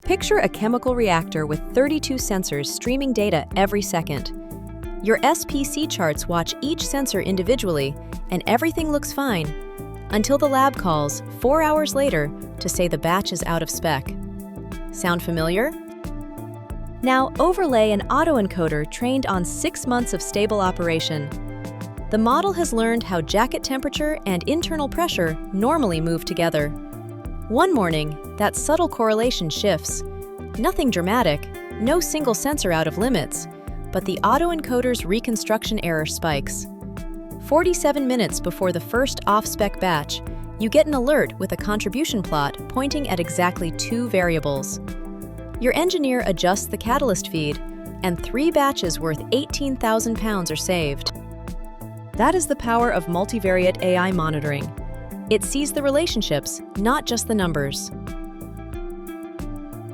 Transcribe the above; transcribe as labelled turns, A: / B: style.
A: Picture a chemical reactor with 32 sensors streaming data every second. Your SPC charts watch each sensor individually, and everything looks fine, until the lab calls 4 hours later to say the batch is out of spec. Sound familiar? Now overlay an autoencoder trained on 6 months of stable operation. The model has learned how jacket temperature and internal pressure normally move together. One morning, that subtle correlation shifts. Nothing dramatic, no single sensor out of limits, but the autoencoder's reconstruction error spikes. 47 minutes before the first off-spec batch, you get an alert with a contribution plot pointing at exactly 2 variables. Your engineer adjusts the catalyst feed, and 3 batches worth 18,000 pounds are saved. That is the power of multivariate AI monitoring. It sees the relationships, not just the numbers.